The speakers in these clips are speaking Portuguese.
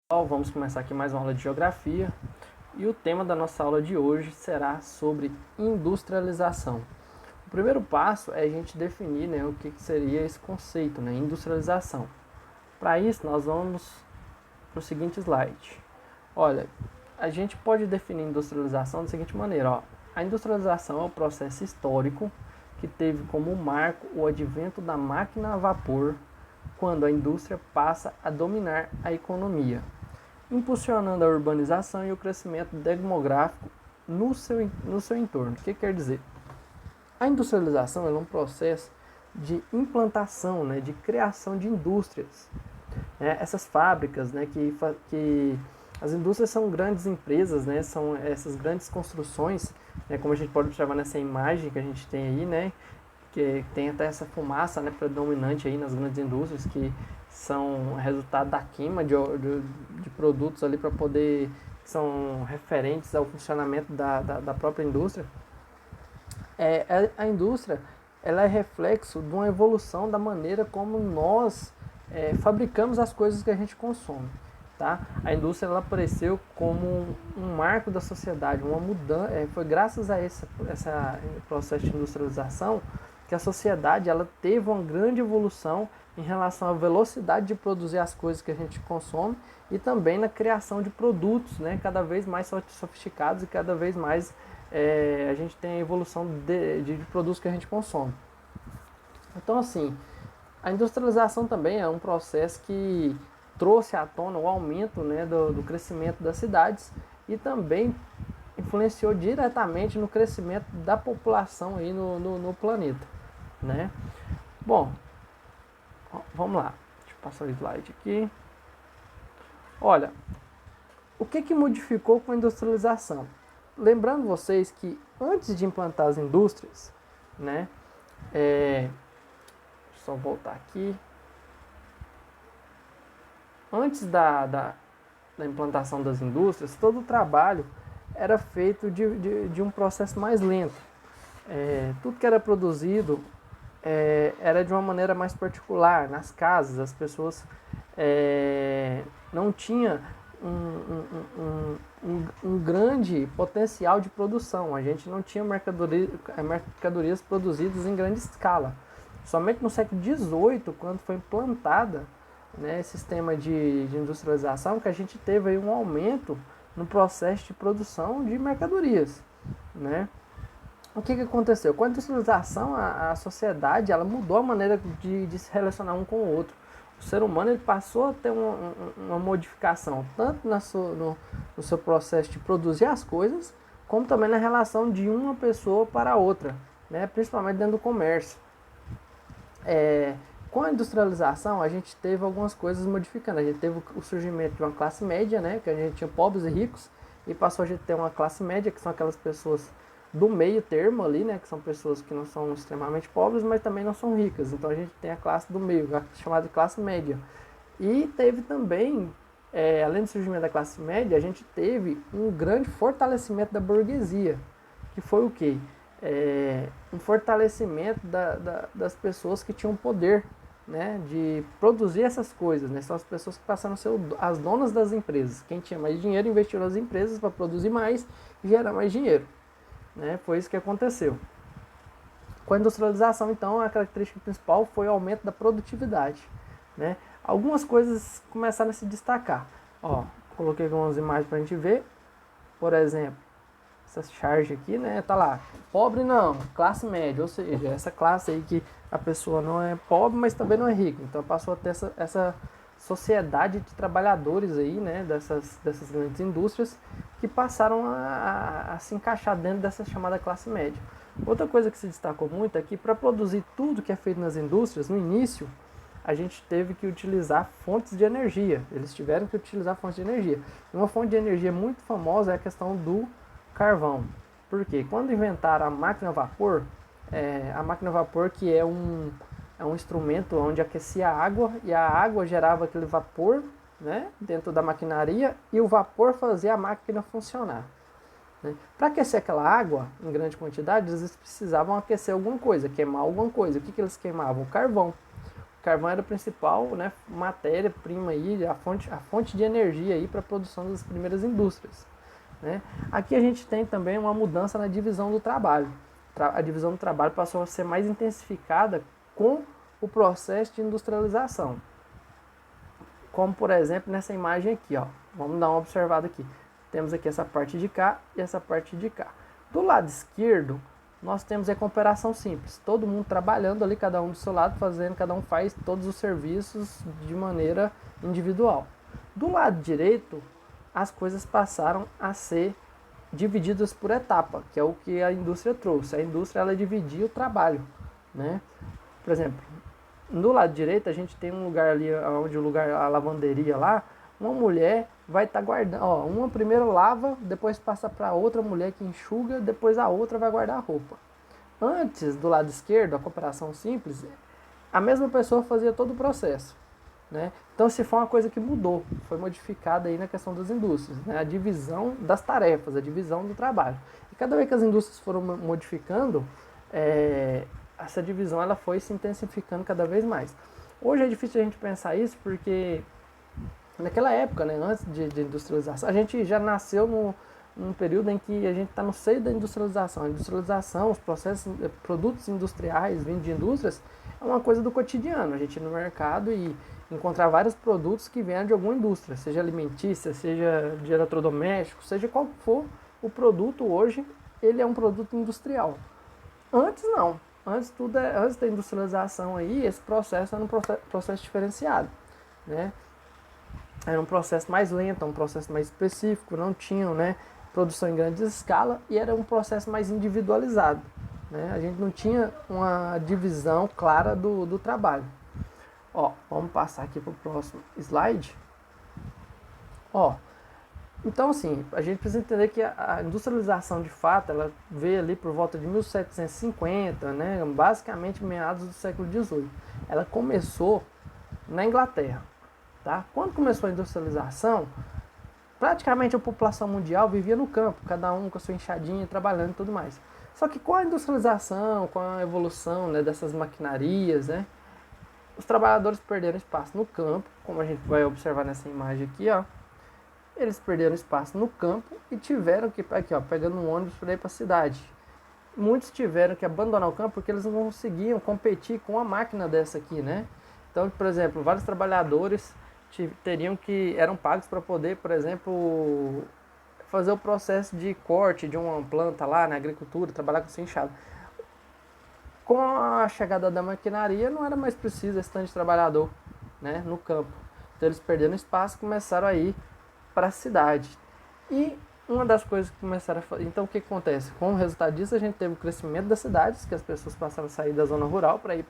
Vamos começar aqui mais uma aula de geografia e o tema da nossa aula de hoje será sobre industrialização. O primeiro passo é a gente definir, o que seria esse conceito, industrialização. Para isso, nós vamos para o seguinte slide. Olha, a gente pode definir industrialização da seguinte maneira. A industrialização é o processo histórico que teve como marco o advento da máquina a vapor, quando a indústria passa a dominar a economia, impulsionando a urbanização e o crescimento demográfico no seu entorno. O que quer dizer? A industrialização é um processo de implantação, de criação de indústrias. Essas fábricas, que as indústrias são grandes empresas, são essas grandes construções, como a gente pode observar nessa imagem que a gente tem aí, que tem até essa fumaça, predominante aí nas grandes indústrias, que são resultado da queima de produtos ali para poder, que são referentes ao funcionamento da própria indústria. A indústria, ela é reflexo de uma evolução da maneira como nós fabricamos as coisas que a gente consome. Tá? A indústria, ela apareceu como um marco da sociedade, uma mudança. Foi graças a esse processo de industrialização que a sociedade, ela teve uma grande evolução em relação à velocidade de produzir as coisas que a gente consome e também na criação de produtos, cada vez mais sofisticados e cada vez mais a gente tem a evolução de produtos que a gente consome. Então, assim, a industrialização também é um processo que trouxe à tona o aumento do crescimento das cidades e também influenciou diretamente no crescimento da população aí no planeta. Bom, vamos lá. Deixa eu passar o slide aqui. Olha, o que modificou com a industrialização? Lembrando vocês que antes de implantar as indústrias, só voltar aqui. Antes da implantação das indústrias, todo o trabalho era feito de um processo mais lento. Tudo que era produzido era de uma maneira mais particular, nas casas. As pessoas não tinham um grande potencial de produção. A gente não tinha mercadorias produzidas em grande escala. Somente no século XVIII, quando foi implantada esse sistema de industrialização, que a gente teve aí um aumento no processo de produção de mercadorias. O que aconteceu? Com a industrialização, a sociedade, ela mudou a maneira de se relacionar um com o outro. O ser humano, ele passou a ter uma modificação, tanto no seu processo de produzir as coisas, como também na relação de uma pessoa para a outra, principalmente dentro do comércio. Com a industrialização, a gente teve algumas coisas modificando. A gente teve o surgimento de uma classe média, que a gente tinha pobres e ricos, e passou a gente ter uma classe média, que são aquelas pessoas do meio termo ali, que são pessoas que não são extremamente pobres, mas também não são ricas. Então a gente tem a classe do meio, chamada de classe média. E teve também, além do surgimento da classe média, a gente teve um grande fortalecimento da burguesia, que foi o quê? Um fortalecimento das pessoas que tinham poder, de produzir essas coisas. São as pessoas que passaram a ser as donas das empresas. Quem tinha mais dinheiro investiu nas empresas para produzir mais e gerar mais dinheiro. Foi isso que aconteceu. Com a industrialização, então, a característica principal foi o aumento da produtividade. Algumas coisas começaram a se destacar. Coloquei algumas imagens para a gente ver. Por exemplo, essa charge aqui, tá lá, pobre não, classe média, ou seja, essa classe aí que a pessoa não é pobre, mas também não é rica. Então passou a ter essa sociedade de trabalhadores aí, dessas grandes indústrias, que passaram a se encaixar dentro dessa chamada classe média. Outra coisa que se destacou muito é que para produzir tudo que é feito nas indústrias, no início, a gente teve que utilizar fontes de energia. Eles tiveram que utilizar fontes de energia. E uma fonte de energia muito famosa é a questão do carvão. Por quê? Quando inventaram a máquina a vapor, que é um instrumento onde aquecia a água, e a água gerava aquele vapor dentro da maquinaria, e o vapor fazia a máquina funcionar. Para aquecer aquela água em grande quantidade, eles precisavam aquecer alguma coisa, queimar alguma coisa. O que eles queimavam? O carvão. Carvão era a principal, né, matéria-prima aí, a fonte de energia aí para a produção das primeiras indústrias, né? Aqui a gente tem também uma mudança na divisão do trabalho. A divisão do trabalho passou a ser mais intensificada com o processo de industrialização. Como, por exemplo, nessa imagem aqui, ó. Vamos dar uma observada aqui. Temos aqui essa parte de cá e essa parte de cá. Do lado esquerdo, nós temos a cooperação simples. Todo mundo trabalhando ali, cada um do seu lado, fazendo, cada um faz todos os serviços de maneira individual. Do lado direito, as coisas passaram a ser divididas por etapa, que é o que a indústria trouxe. A indústria, ela dividia o trabalho, né? Por exemplo, no lado direito a gente tem um lugar ali, onde a lavanderia lá, uma mulher vai estar guardando, ó, uma primeiro lava, depois passa para outra mulher que enxuga, depois a outra vai guardar a roupa. Antes, do lado esquerdo, a cooperação simples, a mesma pessoa fazia todo o processo, né? Então, se foi uma coisa que mudou, foi modificada aí na questão das indústrias, né? A divisão das tarefas, a divisão do trabalho. E cada vez que as indústrias foram modificando, essa divisão ela foi se intensificando cada vez mais. Hoje é difícil a gente pensar isso porque naquela época, né, antes de industrialização, a gente já nasceu num período em que a gente está no seio da industrialização. A industrialização, os processos, produtos industriais vindo de indústrias, é uma coisa do cotidiano. A gente ir no mercado e encontrar vários produtos que vêm de alguma indústria, seja alimentícia, seja de eletrodoméstico, seja qual for o produto hoje, ele é um produto industrial. Antes não. Antes da industrialização aí, esse processo era um processo diferenciado, né? Era um processo mais lento, um processo mais específico, não tinham, né, produção em grande escala e era um processo mais individualizado, né? A gente não tinha uma divisão clara do trabalho. Ó, vamos passar aqui para o próximo slide. Ó, então assim, a gente precisa entender que a industrialização de fato, ela veio ali por volta de 1750, né, basicamente meados do século XVIII. Ela começou na Inglaterra. Tá? Quando começou a industrialização, praticamente a população mundial vivia no campo, cada um com a sua enxadinha, trabalhando e tudo mais. Só que com a industrialização, com a evolução, né, dessas maquinarias, né, os trabalhadores perderam espaço no campo, como a gente vai observar nessa imagem aqui, ó. Eles perderam espaço no campo e tiveram que, aqui, ó, pegando um ônibus para ir para a cidade. Muitos tiveram que abandonar o campo porque eles não conseguiam competir com a máquina dessa aqui, né? Então, por exemplo, vários trabalhadores eram pagos para poder, por exemplo, fazer o processo de corte de uma planta lá na agricultura, trabalhar com esse enxada. Com a chegada da maquinaria, não era mais preciso esse tanto de trabalhador, né, no campo. Então eles perderam espaço e começaram a ir para a cidade. E uma das coisas que começaram a fazer... Então o que acontece? Com o resultado disso, a gente teve o crescimento das cidades, que as pessoas passaram a sair da zona rural para ir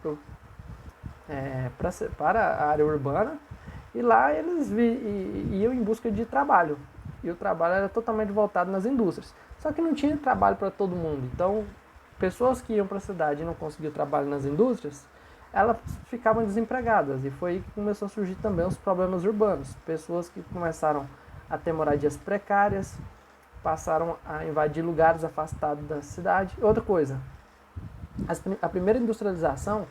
para a área urbana. E lá eles iam em busca de trabalho. E o trabalho era totalmente voltado nas indústrias. Só que não tinha trabalho para todo mundo. Então, pessoas que iam para a cidade e não conseguiam trabalho nas indústrias, elas ficavam desempregadas. E foi aí que começou a surgir também os problemas urbanos. Pessoas que começaram a ter moradias precárias, passaram a invadir lugares afastados da cidade. Outra coisa, a primeira industrialização...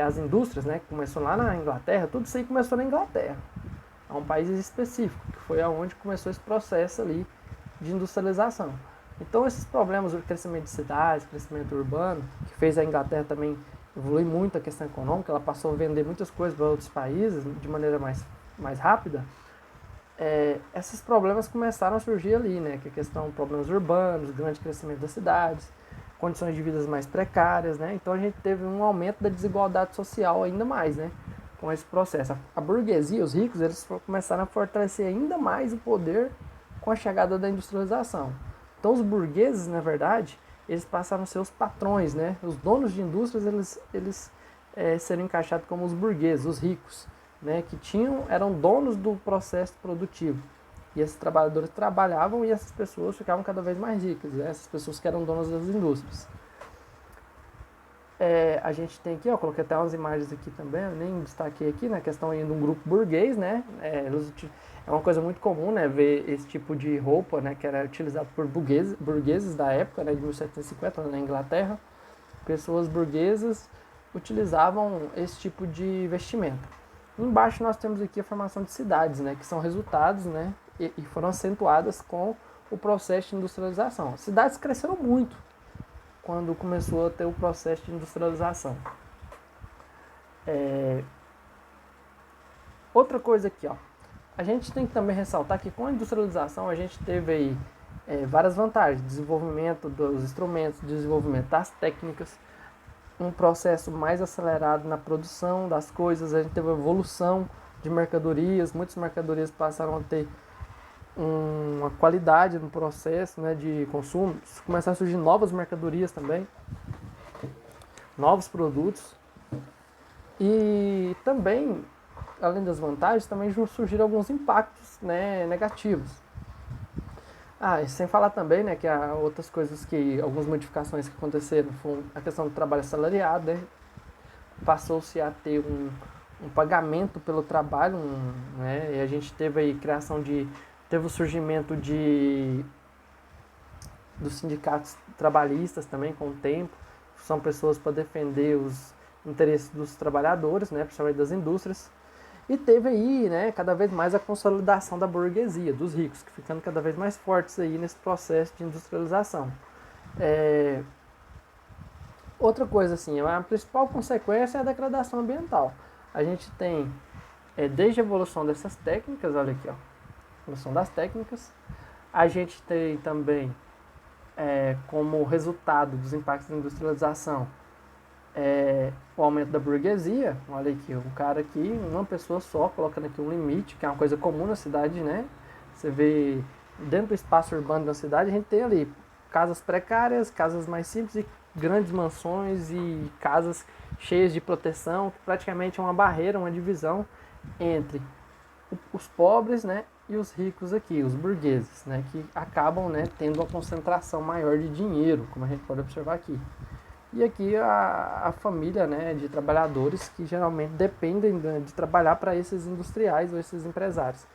as indústrias, né, que começou lá na Inglaterra, tudo isso aí começou na Inglaterra. É um país específico, que foi aonde começou esse processo ali de industrialização. Então esses problemas, o crescimento de cidades, o crescimento urbano, que fez a Inglaterra também evoluir muito a questão econômica, ela passou a vender muitas coisas para outros países de maneira mais rápida, esses problemas começaram a surgir ali, né, que é a questão problemas urbanos, grande crescimento das cidades, condições de vida mais precárias, né? Então a gente teve um aumento da desigualdade social ainda mais, né? Com esse processo. A burguesia, os ricos, eles começaram a fortalecer ainda mais o poder com a chegada da industrialização. Então os burgueses, na verdade, eles passaram a ser os patrões, né? Os donos de indústrias, eles seriam encaixados como os burgueses, os ricos, né? Que eram donos do processo produtivo. E esses trabalhadores trabalhavam e essas pessoas ficavam cada vez mais ricas, né? Essas pessoas que eram donas das indústrias. A gente tem aqui, ó, coloquei até umas imagens aqui também, eu nem destaquei aqui, na questão aí de um grupo burguês, né? É uma coisa muito comum, né, ver esse tipo de roupa, né, que era utilizado por burgueses da época, né, de 1750, na Inglaterra. Pessoas burguesas utilizavam esse tipo de vestimenta. Embaixo nós temos aqui a formação de cidades, né, que são resultados, né, e foram acentuadas com o processo de industrialização. As cidades cresceram muito quando começou a ter o processo de industrialização. Outra coisa aqui, ó, a gente tem que também ressaltar que com a industrialização a gente teve aí várias vantagens: desenvolvimento dos instrumentos, desenvolvimento das técnicas, um processo mais acelerado na produção das coisas, a gente teve uma evolução de mercadorias, muitas mercadorias passaram a ter uma qualidade no processo, né, de consumo, começaram a surgir novas mercadorias também, novos produtos, e também, além das vantagens, também surgiram alguns impactos, né, negativos. E sem falar também, né, que há outras coisas algumas modificações que aconteceram, foi a questão do trabalho assalariado, né, passou-se a ter um pagamento pelo trabalho, né, e a gente teve aí teve o surgimento dos sindicatos trabalhistas também com o tempo, são pessoas para defender os interesses dos trabalhadores, né, principalmente das indústrias. E teve aí, né, cada vez mais a consolidação da burguesia, dos ricos, que ficando cada vez mais fortes aí nesse processo de industrialização. Outra coisa, assim, a principal consequência é a degradação ambiental. A gente tem, desde a evolução dessas técnicas, olha aqui, ó, evolução das técnicas, a gente tem também, como resultado dos impactos da industrialização, o aumento da burguesia. Olha aqui, um cara aqui, uma pessoa só, colocando aqui um limite, que é uma coisa comum na cidade, né? Você vê dentro do espaço urbano da cidade, a gente tem ali casas precárias, casas mais simples e grandes mansões e casas cheias de proteção, que praticamente é uma barreira, uma divisão entre os pobres, né, e os ricos aqui, os burgueses, né, que acabam, né, tendo uma concentração maior de dinheiro, como a gente pode observar aqui. E aqui a família, né, de trabalhadores que geralmente dependem de trabalhar para esses industriais ou esses empresários.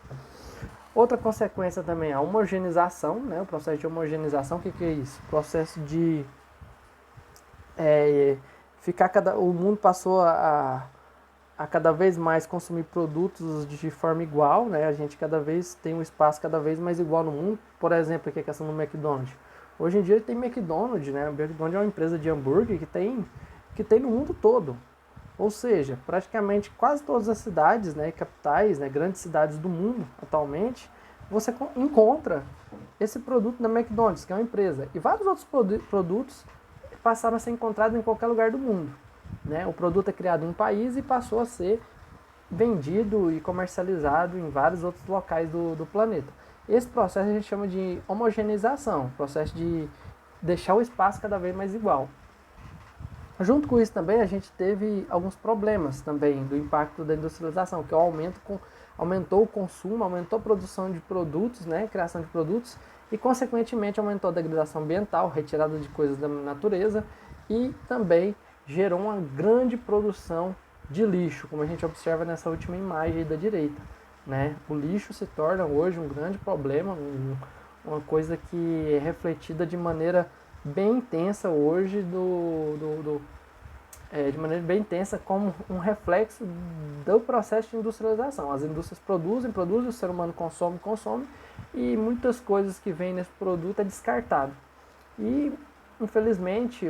Outra consequência também é a homogeneização, né, o processo de homogeneização. O que é isso? O processo de o mundo passou a cada vez mais consumir produtos de forma igual, né? A gente cada vez tem um espaço cada vez mais igual no mundo. Por exemplo, aqui a questão do McDonald's. Hoje em dia tem McDonald's, né? O McDonald's é uma empresa de hambúrguer que tem no mundo todo. Ou seja, praticamente quase todas as cidades, né, capitais, né, grandes cidades do mundo atualmente, você encontra esse produto da McDonald's, que é uma empresa. E vários outros produtos passaram a ser encontrados em qualquer lugar do mundo, né? O produto é criado em um país e passou a ser vendido e comercializado em vários outros locais do planeta. Esse processo a gente chama de homogeneização, processo de deixar o espaço cada vez mais igual. Junto com isso também a gente teve alguns problemas também do impacto da industrialização, que é o aumentou o consumo, aumentou a produção de produtos, né, criação de produtos, e consequentemente aumentou a degradação ambiental, retirada de coisas da natureza, e também gerou uma grande produção de lixo, como a gente observa nessa última imagem aí da direita, né? O lixo se torna hoje um grande problema, uma coisa que é refletida de maneira bem intensa hoje, de maneira bem intensa, como um reflexo do processo de industrialização. As indústrias produzem, o ser humano consome, e muitas coisas que vêm nesse produto é descartado. E, infelizmente,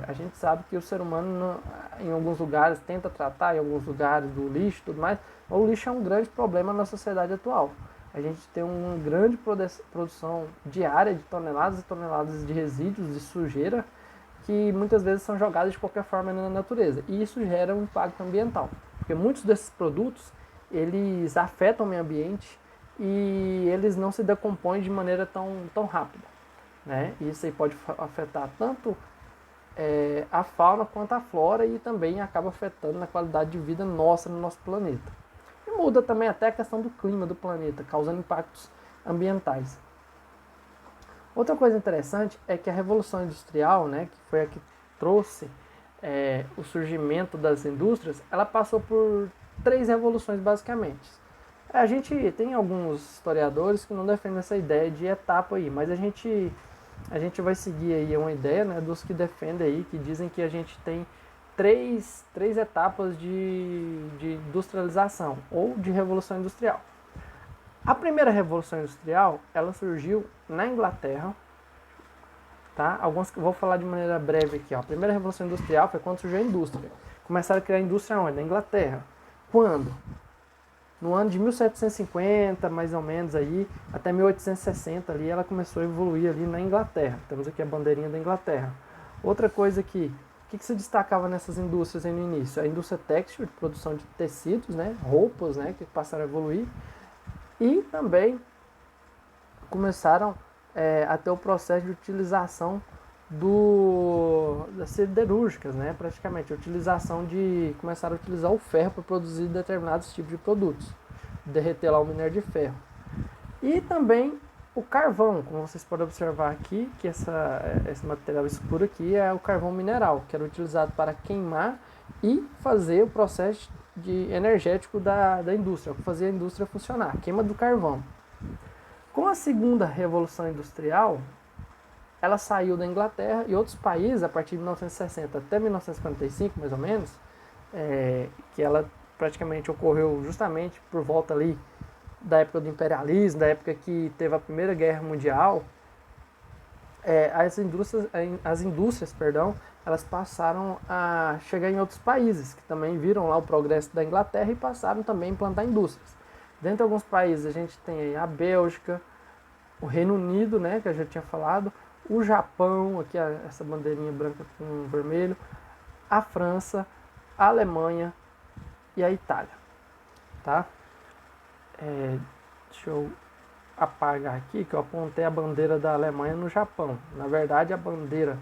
a gente sabe que o ser humano, em alguns lugares, tenta tratar, em alguns lugares, do lixo e tudo mais. O lixo é um grande problema na sociedade atual. A gente tem uma grande produção diária de toneladas e toneladas de resíduos, de sujeira, que muitas vezes são jogados de qualquer forma na natureza. E isso gera um impacto ambiental. Porque muitos desses produtos, eles afetam o meio ambiente e eles não se decompõem de maneira tão rápida, né? E isso aí pode afetar tanto a fauna quanto a flora, e também acaba afetando na qualidade de vida nossa no nosso planeta. E muda também até a questão do clima do planeta, causando impactos ambientais. Outra coisa interessante é que a Revolução Industrial, né, que foi a que trouxe o surgimento das indústrias, ela passou por 3 revoluções basicamente. A gente tem alguns historiadores que não defendem essa ideia de etapa aí, mas a gente vai seguir aí uma ideia, né, dos que defendem aí, que dizem que a gente tem três etapas de industrialização ou de revolução industrial. A primeira revolução industrial, ela surgiu na Inglaterra, tá? Vou falar de maneira breve aqui, ó. A primeira revolução industrial foi quando surgiu a indústria. Começaram a criar a indústria onde? Na Inglaterra. Quando? No ano de 1750, mais ou menos aí, até 1860 ali, ela começou a evoluir ali na Inglaterra. Temos aqui a bandeirinha da Inglaterra. Outra coisa aqui, o que se destacava nessas indústrias aí no início? A indústria têxtil, de produção de tecidos, né? Roupas, né? Que passaram a evoluir. E também começaram a ter o processo de utilização das siderúrgicas, né? Praticamente, começaram a utilizar o ferro para produzir determinados tipos de produtos, derreter lá o minério de ferro. E também o carvão, como vocês podem observar aqui, que esse material escuro aqui é o carvão mineral, que era utilizado para queimar e fazer o processo energético da indústria, para fazer a indústria funcionar, queima do carvão. Com a segunda revolução industrial, ela saiu da Inglaterra e outros países, a partir de 1960 até 1945, mais ou menos, que ela praticamente ocorreu justamente por volta ali da época do imperialismo, da época que teve a Primeira Guerra Mundial. As indústrias, elas passaram a chegar em outros países, que também viram lá o progresso da Inglaterra e passaram também a implantar indústrias. Dentro de alguns países a gente tem aí a Bélgica, o Reino Unido, né, que eu já tinha falado, o Japão, aqui essa bandeirinha branca com vermelho, a França, a Alemanha e a Itália, tá? Deixa eu apagar aqui, que eu apontei a bandeira da Alemanha no Japão. Na verdade, a bandeira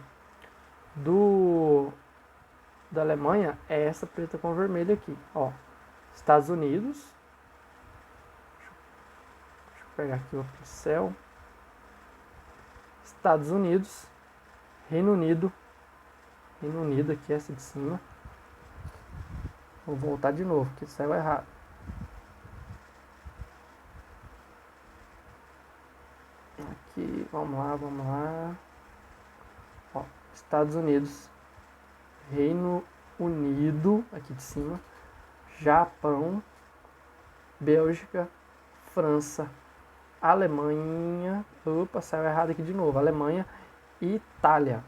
da Alemanha é essa preta com vermelho aqui, ó. Estados Unidos. Deixa eu pegar aqui o pincel. Estados Unidos, Reino Unido aqui, essa de cima. Vou voltar de novo, que saiu errado. Aqui, vamos lá. Ó, Estados Unidos, Reino Unido, aqui de cima, Japão, Bélgica, França, Alemanha, saiu errado aqui de novo, Alemanha e Itália.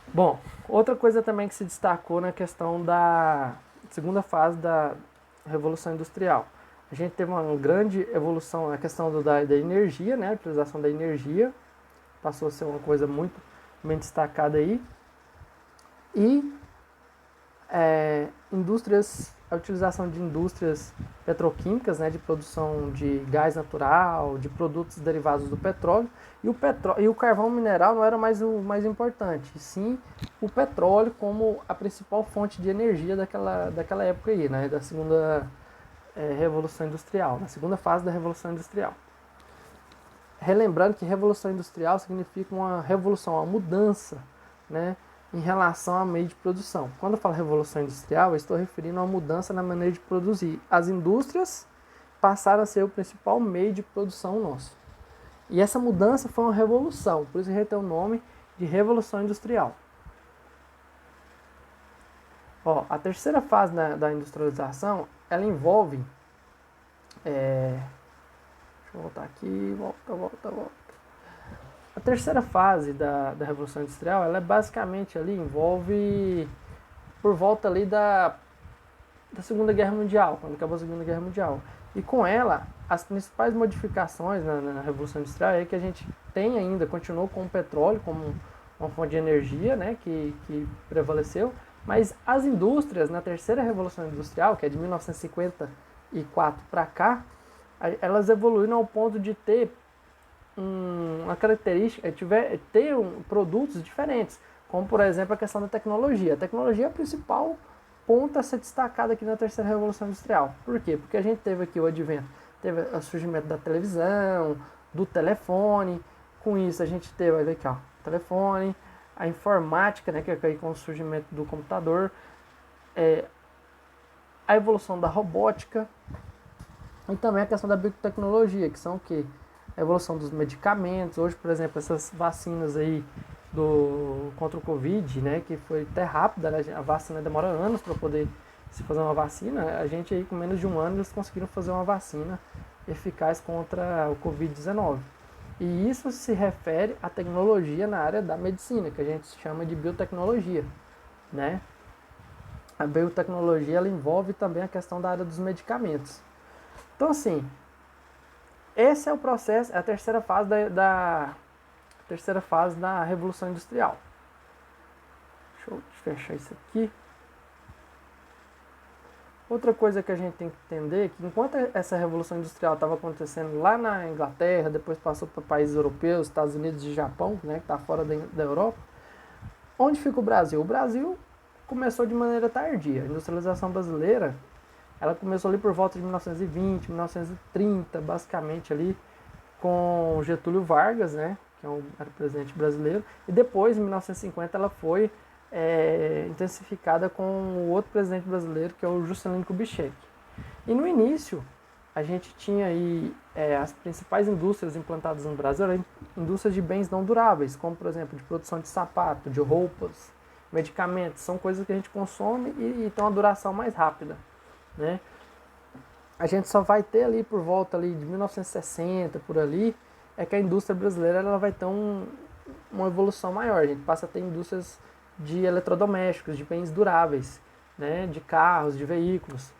Bom, outra coisa também que se destacou na questão da segunda fase da Revolução Industrial. A gente teve uma grande evolução na questão da energia, né? A utilização da energia passou a ser uma coisa muito bem destacada aí. E a utilização de indústrias petroquímicas, né, de produção de gás natural, de produtos derivados do petróleo, e o carvão mineral não era mais o mais importante, sim o petróleo como a principal fonte de energia daquela época aí, né, da segunda Revolução Industrial, na segunda fase da Revolução Industrial. Relembrando que Revolução Industrial significa uma revolução, uma mudança, né, em relação ao meio de produção. Quando eu falo Revolução Industrial, eu estou referindo a uma mudança na maneira de produzir. As indústrias passaram a ser o principal meio de produção nosso. E essa mudança foi uma revolução, por isso que a gente tem o nome de Revolução Industrial. Ó, a terceira fase da industrialização, ela envolve... deixa eu voltar aqui, volta. A terceira fase da Revolução Industrial, ela basicamente ali envolve por volta ali da Segunda Guerra Mundial, quando acabou a Segunda Guerra Mundial. E com ela, as principais modificações na Revolução Industrial é que a gente tem ainda, continuou com o petróleo como uma fonte de energia, né, que prevaleceu, mas as indústrias na terceira Revolução Industrial, que é de 1954 para cá, elas evoluíram ao ponto de ter uma característica, ter produtos diferentes, como por exemplo a questão da tecnologia. A tecnologia é a principal ponto a ser destacada aqui na terceira Revolução Industrial. Por quê? Porque a gente teve aqui o advento, teve o surgimento da televisão, do telefone. Com isso a gente teve, olha aqui, ó, telefone, a informática, né, que é aí com o surgimento do computador, a evolução da robótica e também a questão da biotecnologia, que são o quê? A evolução dos medicamentos. Hoje, por exemplo, essas vacinas aí contra o Covid, né, que foi até rápida, né, a vacina demora anos para poder se fazer uma vacina, a gente aí com menos de um ano eles conseguiram fazer uma vacina eficaz contra o Covid-19. E isso se refere à tecnologia na área da medicina, que a gente chama de biotecnologia, né? A biotecnologia ela envolve também a questão da área dos medicamentos. Então, assim, esse é o processo, é a terceira fase da Revolução Industrial. Deixa eu fechar isso aqui. Outra coisa que a gente tem que entender é que enquanto essa Revolução Industrial estava acontecendo lá na Inglaterra, depois passou para países europeus, Estados Unidos e Japão, né, que está fora da Europa, onde fica o Brasil? O Brasil começou de maneira tardia. A industrialização brasileira ela começou ali por volta de 1920, 1930, basicamente ali com Getúlio Vargas, né, que era o presidente brasileiro, e depois, em 1950, ela foi intensificada com o outro presidente brasileiro, que é o Juscelino Kubitschek. E no início, a gente tinha aí as principais indústrias implantadas no Brasil, eram indústrias de bens não duráveis, como, por exemplo, de produção de sapato, de roupas, medicamentos, são coisas que a gente consome e tem uma duração mais rápida, né? A gente só vai ter ali por volta ali de 1960, por ali, é que a indústria brasileira ela vai ter uma evolução maior. A gente passa a ter indústrias de eletrodomésticos, de bens duráveis, né, de carros, de veículos.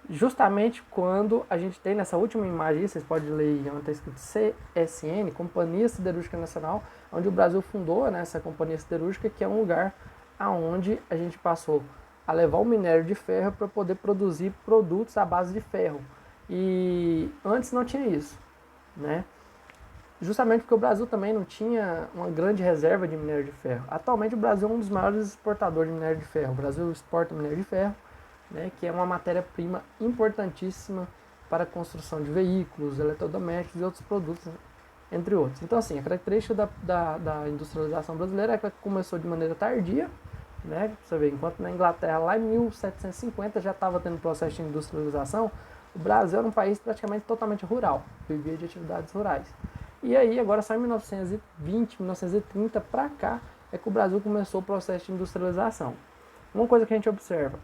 Justamente quando a gente tem nessa última imagem, vocês podem ler onde está escrito CSN, Companhia Siderúrgica Nacional, onde o Brasil fundou, né, essa companhia siderúrgica, que é um lugar aonde a gente passou a levar o minério de ferro para poder produzir produtos à base de ferro. E antes não tinha isso, né? Justamente porque o Brasil também não tinha uma grande reserva de minério de ferro. Atualmente o Brasil é um dos maiores exportadores de minério de ferro. O Brasil exporta minério de ferro, né, que é uma matéria-prima importantíssima para a construção de veículos, eletrodomésticos e outros produtos, entre outros. Então, assim, a característica da industrialização brasileira é que ela começou de maneira tardia, né? Você vê, enquanto na Inglaterra, lá em 1750, já estava tendo processo de industrialização, o Brasil era um país praticamente totalmente rural, vivia de atividades rurais. E aí, agora só em 1920, 1930 para cá, é que o Brasil começou o processo de industrialização. Uma coisa que a gente observa,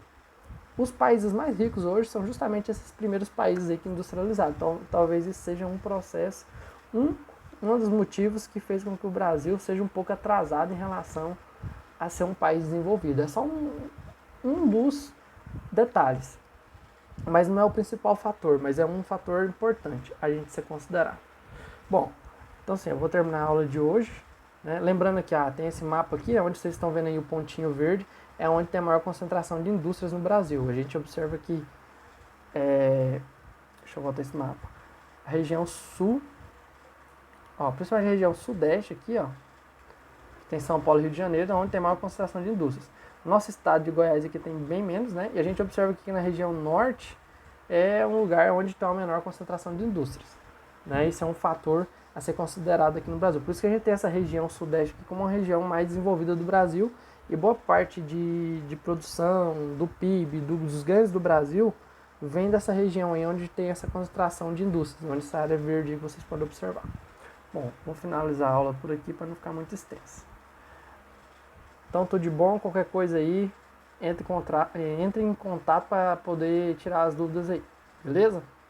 os países mais ricos hoje são justamente esses primeiros países aí que industrializaram. Então, talvez isso seja um processo, um dos motivos que fez com que o Brasil seja um pouco atrasado em relação a ser um país desenvolvido. É só um dos detalhes. Mas não é o principal fator, mas é um fator importante a gente se considerar. Bom, então assim, eu vou terminar a aula de hoje, né? Lembrando que tem esse mapa aqui, onde vocês estão vendo aí o pontinho verde, é onde tem a maior concentração de indústrias no Brasil. A gente observa que, deixa eu voltar esse mapa, a região sul, principalmente a região sudeste aqui, tem São Paulo e Rio de Janeiro, onde tem a maior concentração de indústrias. Nosso estado de Goiás aqui tem bem menos, né? E a gente observa que aqui na região norte é um lugar onde tem uma menor concentração de indústrias, né? Isso é um fator a ser considerado aqui no Brasil. Por isso que a gente tem essa região sudeste aqui como uma região mais desenvolvida do Brasil, e boa parte de produção, do PIB, dos ganhos do Brasil, vem dessa região aí onde tem essa concentração de indústrias, onde essa área verde vocês podem observar. Bom, vou finalizar a aula por aqui para não ficar muito extensa. Então, tudo de bom, qualquer coisa aí, entre em contato para poder tirar as dúvidas aí, beleza?